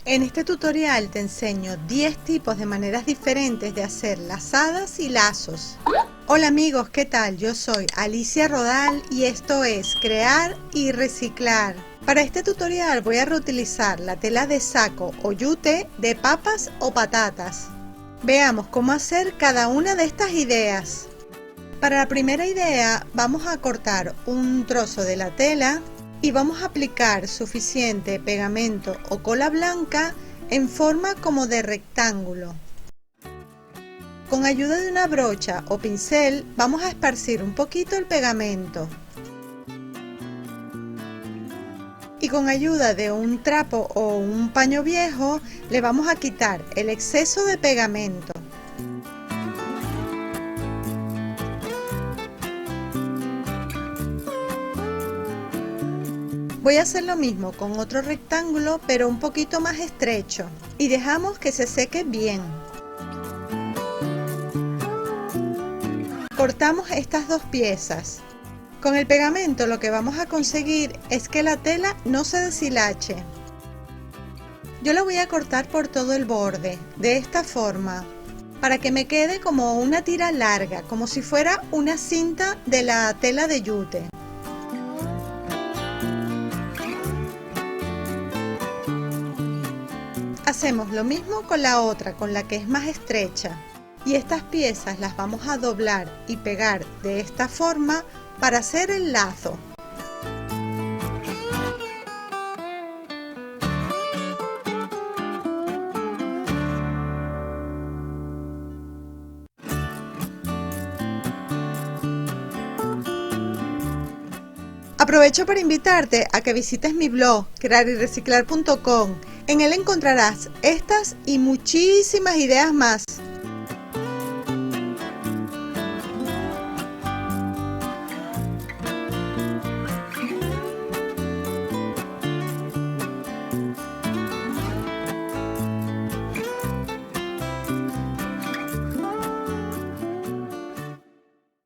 En este tutorial te enseño 10 tipos de maneras diferentes de hacer lazadas y lazos. Hola amigos, ¿qué tal? Yo soy Alicia Rodal y esto es Crear y Reciclar. Para este tutorial voy a reutilizar la tela de saco o yute de papas o patatas. Veamos cómo hacer cada una de estas ideas. Para la primera idea vamos a cortar un trozo de la tela y vamos a aplicar suficiente pegamento o cola blanca en forma como de rectángulo. Con ayuda de una brocha o pincel vamos a esparcir un poquito el pegamento y con ayuda de un trapo o un paño viejo le vamos a quitar el exceso de pegamento. Voy a hacer lo mismo con otro rectángulo, pero un poquito más estrecho, y dejamos que se seque bien. Cortamos estas dos piezas. Con el pegamento lo que vamos a conseguir es que la tela no se deshilache. Yo la voy a cortar por todo el borde, de esta forma, para que me quede como una tira larga, como si fuera una cinta de la tela de yute. Hacemos lo mismo con la otra, con la que es más estrecha, y estas piezas las vamos a doblar y pegar de esta forma para hacer el lazo. Aprovecho para invitarte a que visites mi blog crearyreciclar.com. En él encontrarás estas y muchísimas ideas más.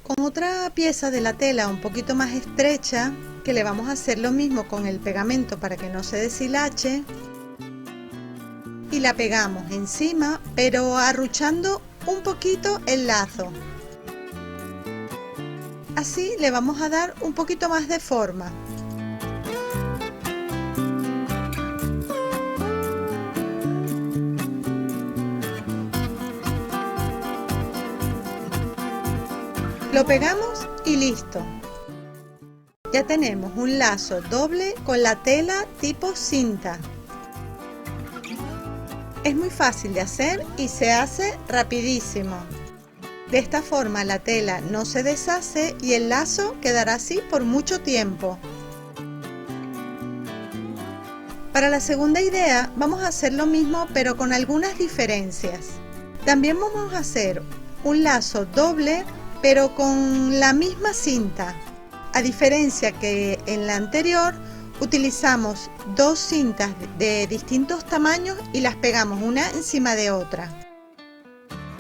Con otra pieza de la tela un poquito más estrecha, que le vamos a hacer lo mismo con el pegamento para que no se deshilache, y la pegamos encima, pero arruchando un poquito el lazo. Así le vamos a dar un poquito más de forma. Lo pegamos y listo. Ya tenemos un lazo doble con la tela tipo cinta. Es muy fácil de hacer y se hace rapidísimo. De esta forma la tela no se deshace y el lazo quedará así por mucho tiempo. Para la segunda idea vamos a hacer lo mismo pero con algunas diferencias. También vamos a hacer un lazo doble pero con la misma cinta. A diferencia que en la anterior, utilizamos dos cintas de distintos tamaños y las pegamos una encima de otra.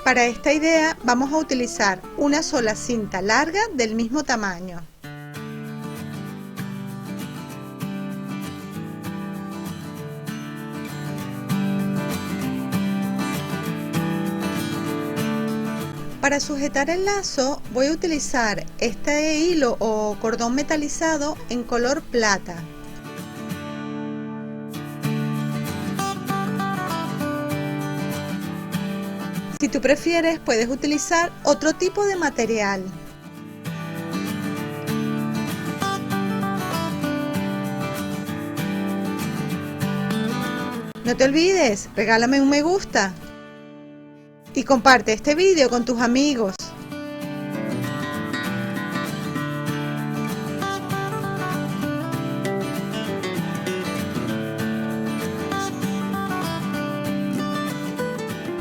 Para esta idea vamos a utilizar una sola cinta larga del mismo tamaño. Para sujetar el lazo voy a utilizar este hilo o cordón metalizado en color plata. Si tú prefieres puedes utilizar otro tipo de material. No te olvides, regálame un me gusta. Y comparte este vídeo con tus amigos.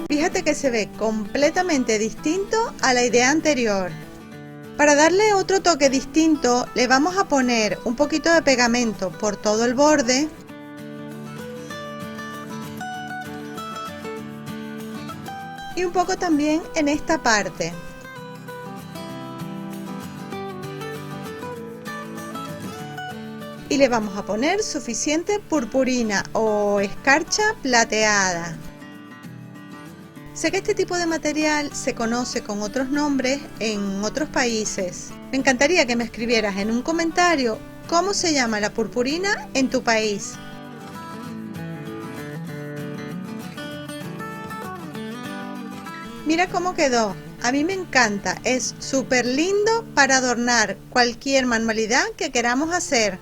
Fíjate que se ve completamente distinto a la idea anterior. Para darle otro toque distinto, le vamos a poner un poquito de pegamento por todo el borde. Y un poco también en esta parte. y le vamos a poner suficiente purpurina o escarcha plateada. Sé que este tipo de material se conoce con otros nombres en otros países. Me encantaría que me escribieras en un comentario cómo se llama la purpurina en tu país. Mira cómo quedó. A mí me encanta, es súper lindo para adornar cualquier manualidad que queramos hacer.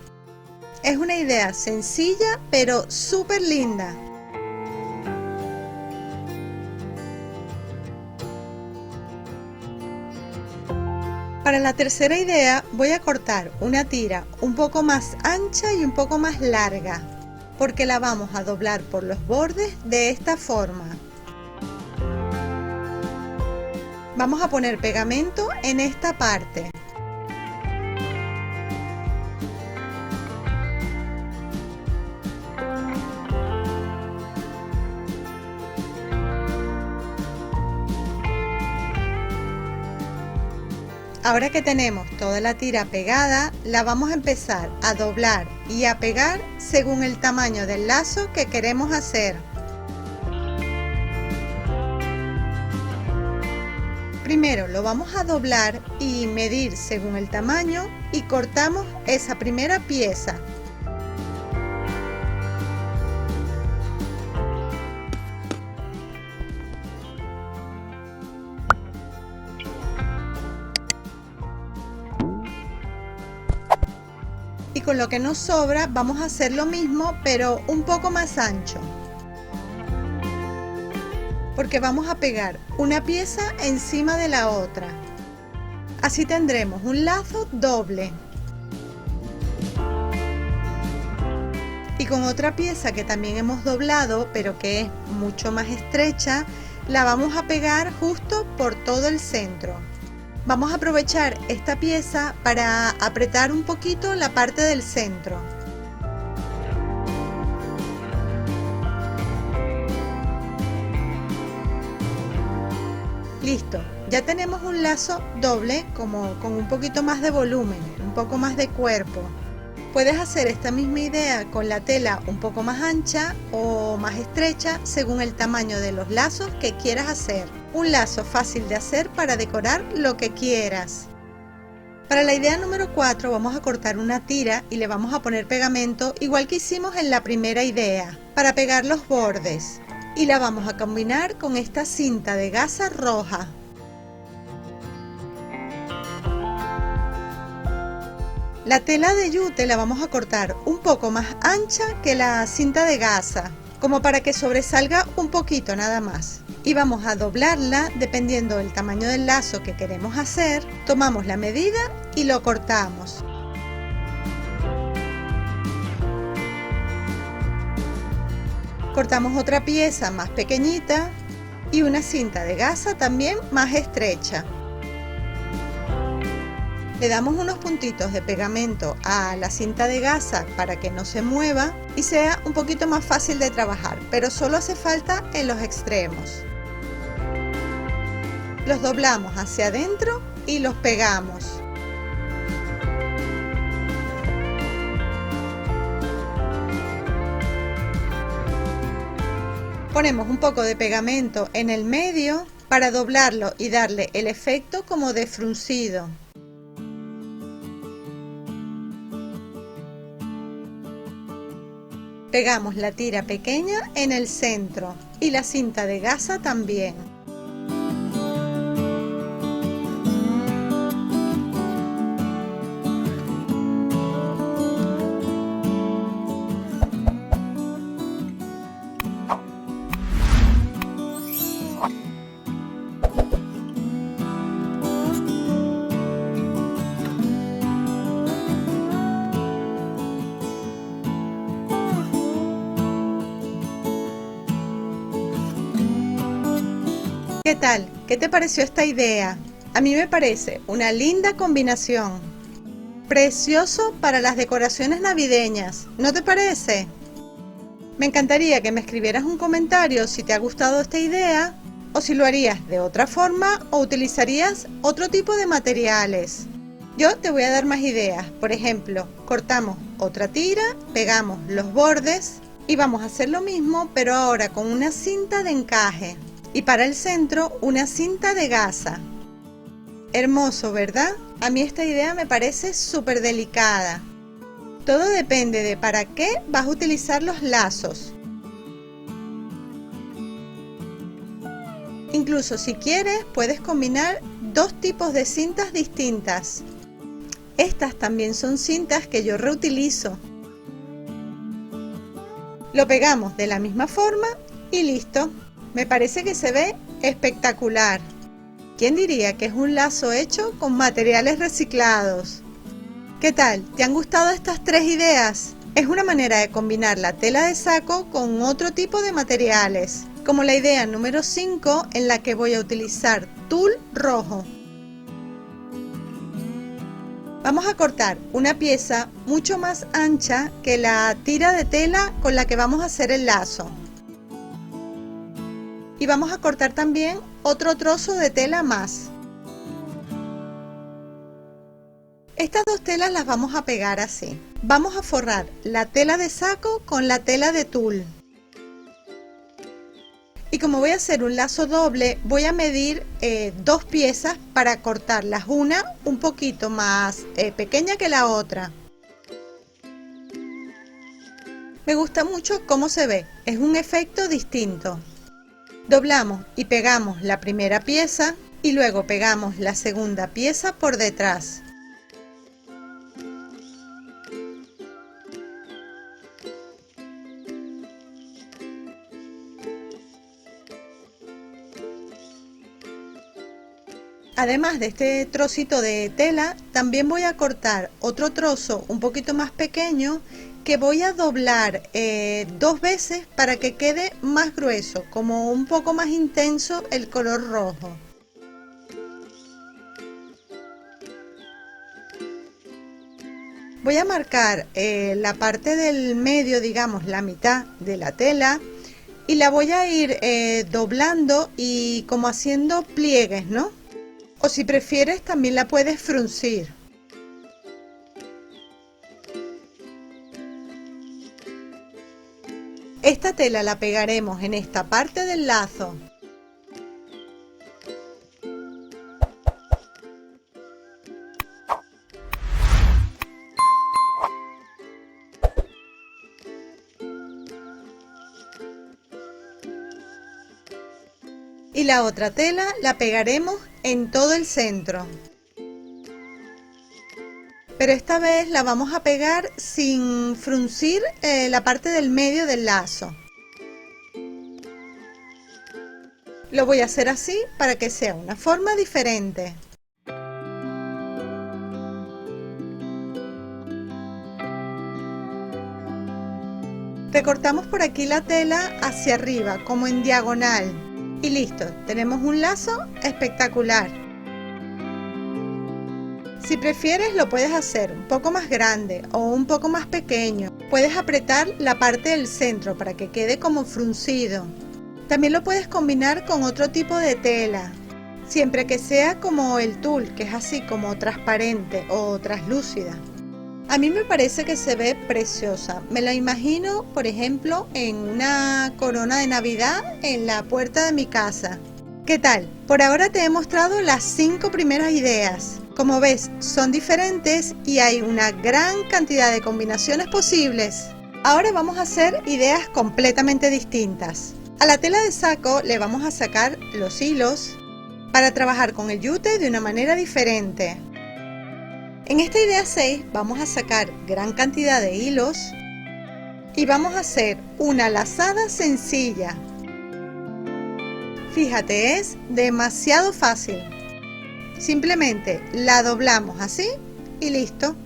Es una idea sencilla pero súper linda. Para la tercera idea voy a cortar una tira un poco más ancha y un poco más larga, porque la vamos a doblar por los bordes de esta forma. Vamos a poner pegamento en esta parte. Ahora que tenemos toda la tira pegada, la vamos a empezar a doblar y a pegar según el tamaño del lazo que queremos hacer. Primero lo vamos a doblar y medir según el tamaño y cortamos esa primera pieza. Y con lo que nos sobra vamos a hacer lo mismo pero un poco más ancho, porque vamos a pegar una pieza encima de la otra. Así tendremos un lazo doble. Y con otra pieza que también hemos doblado pero que es mucho más estrecha, la vamos a pegar justo por todo el centro. Vamos a aprovechar esta pieza para apretar un poquito la parte del centro. Listo, ya tenemos un lazo doble con un poquito más de volumen, un poco más de cuerpo. Puedes hacer esta misma idea con la tela un poco más ancha o más estrecha según el tamaño de los lazos que quieras hacer. Un lazo fácil de hacer para decorar lo que quieras. Para la idea número 4 vamos a cortar una tira y le vamos a poner pegamento igual que hicimos en la primera idea, para pegar los bordes. Y la vamos a combinar con esta cinta de gasa roja. La tela de yute la vamos a cortar un poco más ancha que la cinta de gasa, como para que sobresalga un poquito nada más. Y vamos a doblarla dependiendo del tamaño del lazo que queremos hacer. Tomamos la medida y lo cortamos. Cortamos otra pieza más pequeñita y una cinta de gasa también más estrecha. Le damos unos puntitos de pegamento a la cinta de gasa para que no se mueva y sea un poquito más fácil de trabajar, pero solo hace falta en los extremos. Los doblamos hacia adentro y los pegamos. Ponemos un poco de pegamento en el medio para doblarlo y darle el efecto como de fruncido. Pegamos la tira pequeña en el centro y la cinta de gasa también. ¿Qué tal? ¿Qué te pareció esta idea? A mí me parece una linda combinación. Precioso para las decoraciones navideñas, ¿no te parece? Me encantaría que me escribieras un comentario si te ha gustado esta idea o si lo harías de otra forma o utilizarías otro tipo de materiales. Yo te voy a dar más ideas. Por ejemplo, cortamos otra tira, pegamos los bordes y vamos a hacer lo mismo, pero ahora con una cinta de encaje. Y para el centro, una cinta de gasa. Hermoso, ¿verdad? A mí esta idea me parece súper delicada. Todo depende de para qué vas a utilizar los lazos. Incluso si quieres, puedes combinar dos tipos de cintas distintas. Estas también son cintas que yo reutilizo. Lo pegamos de la misma forma y listo. Me parece que se ve espectacular. ¿Quién diría que es un lazo hecho con materiales reciclados? ¿Qué tal? ¿Te han gustado estas 3 ideas? Es una manera de combinar la tela de saco con otro tipo de materiales, como la idea número 5 en la que voy a utilizar tul rojo. Vamos a cortar una pieza mucho más ancha que la tira de tela con la que vamos a hacer el lazo. Y vamos a cortar también otro trozo de tela más. Estas 2 telas las vamos a pegar así. Vamos a forrar la tela de saco con la tela de tul. Y como voy a hacer un lazo doble, voy a medir 2 piezas para cortarlas, una un poquito más pequeña que la otra. Me gusta mucho cómo se ve, es un efecto distinto. Doblamos y pegamos la primera pieza y luego pegamos la segunda pieza por detrás. Además de este trocito de tela, también voy a cortar otro trozo un poquito más pequeño que voy a doblar 2 veces para que quede más grueso, como un poco más intenso el color rojo. Voy a marcar la parte del medio, digamos la mitad de la tela, y la voy a ir doblando y como haciendo pliegues, ¿no? O si prefieres también la puedes fruncir. Esta tela la pegaremos en esta parte del lazo. Y la otra tela la pegaremos en todo el centro. Pero esta vez la vamos a pegar sin fruncir la parte del medio del lazo. Lo voy a hacer así para que sea una forma diferente. Recortamos por aquí la tela hacia arriba, como en diagonal. Y listo, tenemos un lazo espectacular. Si prefieres lo puedes hacer un poco más grande o un poco más pequeño. Puedes apretar la parte del centro para que quede como fruncido. También lo puedes combinar con otro tipo de tela, siempre que sea como el tul, que es así como transparente o translúcida. A mí me parece que se ve preciosa. Me la imagino, por ejemplo, en una corona de Navidad en la puerta de mi casa. ¿Qué tal? Por ahora te he mostrado las 5 primeras ideas. Como ves, son diferentes y hay una gran cantidad de combinaciones posibles. Ahora vamos a hacer ideas completamente distintas. A la tela de saco le vamos a sacar los hilos para trabajar con el yute de una manera diferente. En esta idea 6 vamos a sacar gran cantidad de hilos y vamos a hacer una lazada sencilla. Fíjate, es demasiado fácil. Simplemente la doblamos así y listo.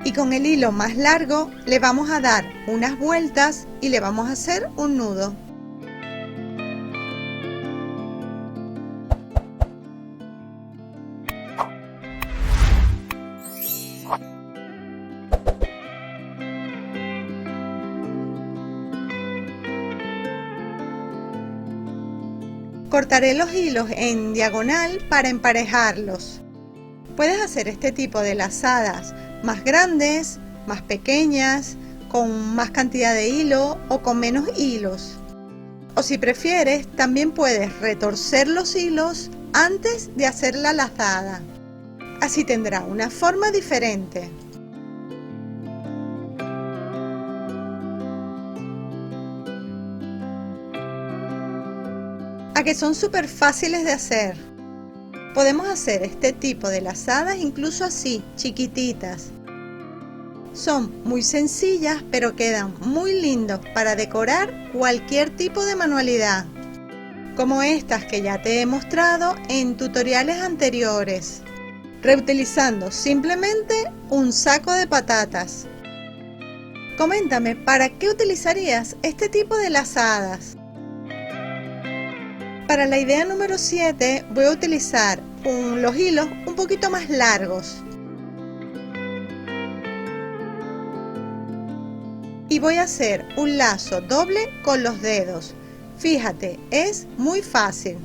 Y con el hilo más largo le vamos a dar unas vueltas y le vamos a hacer un nudo. Cortaré los hilos en diagonal para emparejarlos. Puedes hacer este tipo de lazadas más grandes, más pequeñas, con más cantidad de hilo o con menos hilos. O si prefieres, también puedes retorcer los hilos antes de hacer la lazada. Así tendrá una forma diferente. A que son súper fáciles de hacer. Podemos hacer este tipo de lazadas incluso así, chiquititas. Son muy sencillas, pero quedan muy lindos para decorar cualquier tipo de manualidad, como estas que ya te he mostrado en tutoriales anteriores, reutilizando simplemente un saco de patatas. Coméntame, ¿para qué utilizarías este tipo de lazadas? Para la idea número 7 voy a utilizar los hilos un poquito más largos. Y voy a hacer un lazo doble con los dedos. Fíjate, es muy fácil.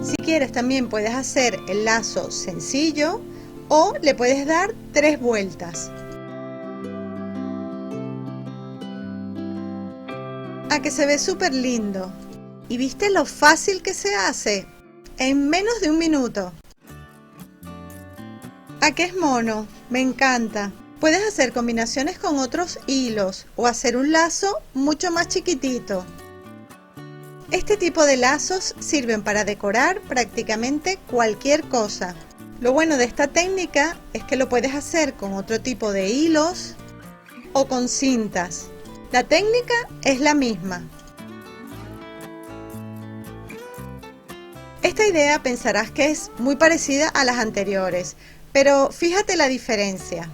Si quieres también puedes hacer el lazo sencillo o le puedes dar 3 vueltas. A que se ve súper lindo. ¿Y viste lo fácil que se hace? En menos de un minuto. ¿A qué es mono? Me encanta. Puedes hacer combinaciones con otros hilos o hacer un lazo mucho más chiquitito. Este tipo de lazos sirven para decorar prácticamente cualquier cosa. Lo bueno de esta técnica es que lo puedes hacer con otro tipo de hilos o con cintas. La técnica es la misma. Esta idea pensarás que es muy parecida a las anteriores, pero fíjate la diferencia.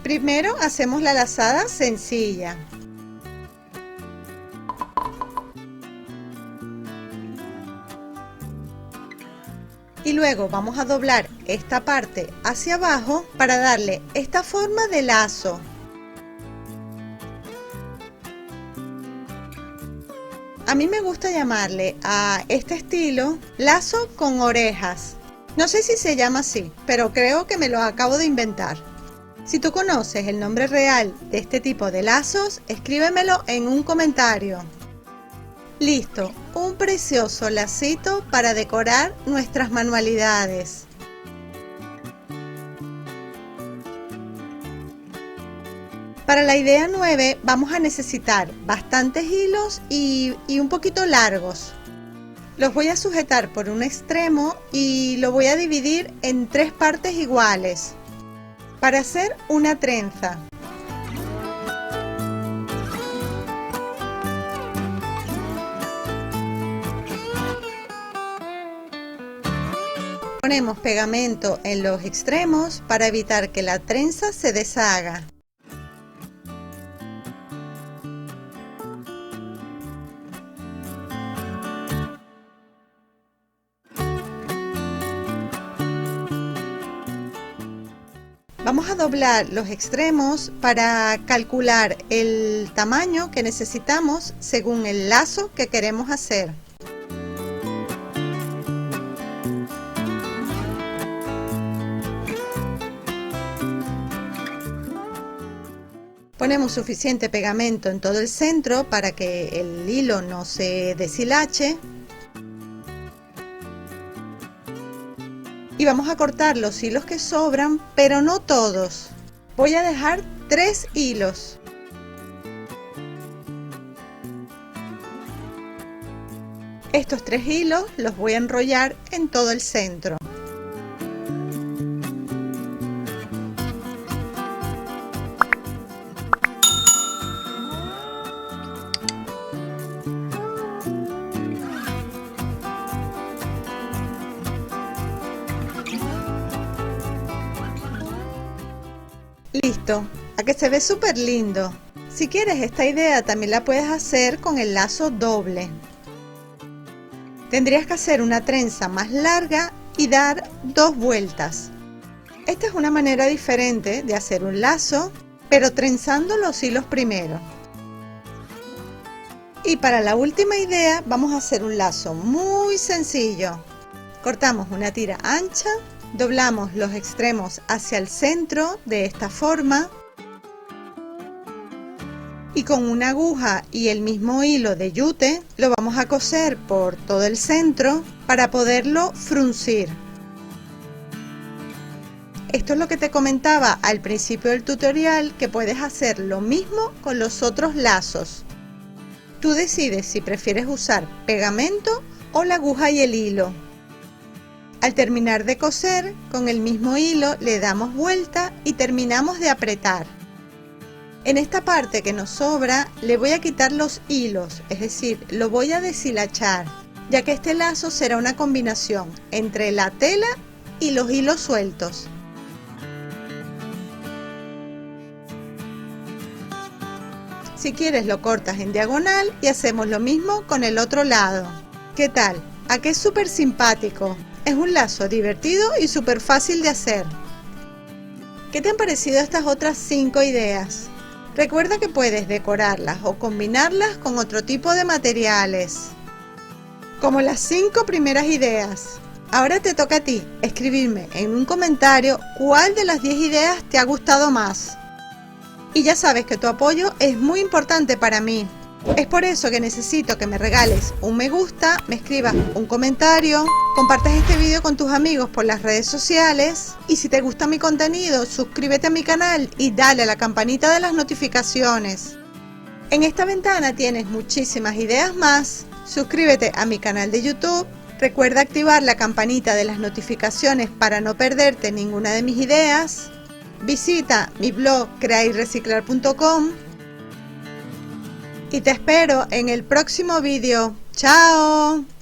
Primero hacemos la lazada sencilla. Y luego vamos a doblar esta parte hacia abajo para darle esta forma de lazo. A mí me gusta llamarle a este estilo lazo con orejas. No sé si se llama así, pero creo que me lo acabo de inventar. Si tú conoces el nombre real de este tipo de lazos, escríbemelo en un comentario. Listo, un precioso lacito para decorar nuestras manualidades. Para la idea 9 vamos a necesitar bastantes hilos y un poquito largos. Los voy a sujetar por un extremo y lo voy a dividir en 3 partes iguales para hacer una trenza. Ponemos pegamento en los extremos para evitar que la trenza se deshaga. Vamos a doblar los extremos para calcular el tamaño que necesitamos según el lazo que queremos hacer. Ponemos suficiente pegamento en todo el centro para que el hilo no se deshilache. Y vamos a cortar los hilos que sobran, pero no todos. Voy a dejar 3 hilos. Estos 3 hilos los voy a enrollar en todo el centro. Listo, a que se ve súper lindo. Si quieres esta idea también la puedes hacer con el lazo doble. Tendrías que hacer una trenza más larga y dar 2 vueltas. Esta es una manera diferente de hacer un lazo, pero trenzando los hilos primero. Y para la última idea vamos a hacer un lazo muy sencillo. Cortamos una tira ancha, doblamos los extremos hacia el centro de esta forma y con una aguja y el mismo hilo de yute lo vamos a coser por todo el centro para poderlo fruncir. Esto es lo que te comentaba al principio del tutorial, que puedes hacer lo mismo con los otros lazos. Tú decides si prefieres usar pegamento o la aguja y el hilo. Al terminar de coser, con el mismo hilo le damos vuelta y terminamos de apretar. En esta parte que nos sobra le voy a quitar los hilos, es decir, lo voy a deshilachar, ya que este lazo será una combinación entre la tela y los hilos sueltos. Si quieres lo cortas en diagonal y hacemos lo mismo con el otro lado. ¿Qué tal? ¿A qué es súper simpático? Es un lazo divertido y súper fácil de hacer. ¿Qué te han parecido estas otras 5 ideas? Recuerda que puedes decorarlas o combinarlas con otro tipo de materiales, como las 5 primeras ideas. Ahora te toca a ti escribirme en un comentario cuál de las 10 ideas te ha gustado más. Y ya sabes que tu apoyo es muy importante para mí. Es por eso que necesito que me regales un me gusta, me escribas un comentario, compartas este vídeo con tus amigos por las redes sociales y si te gusta mi contenido, suscríbete a mi canal y dale a la campanita de las notificaciones. En esta ventana tienes muchísimas ideas más. Suscríbete a mi canal de YouTube. Recuerda activar la campanita de las notificaciones para no perderte ninguna de mis ideas. Visita mi blog creayrreciclar.com y te espero en el próximo vídeo. ¡Chao!